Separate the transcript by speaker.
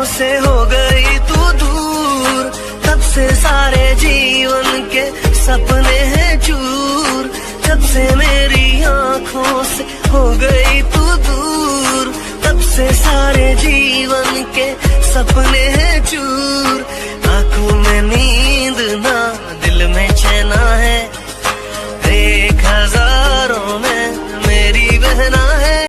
Speaker 1: से हो गई तू दूर, तब से सारे जीवन के सपने हैं चूर। जब से मेरी आँखों से हो गई तू दूर, तब से सारे जीवन के सपने हैं चूर।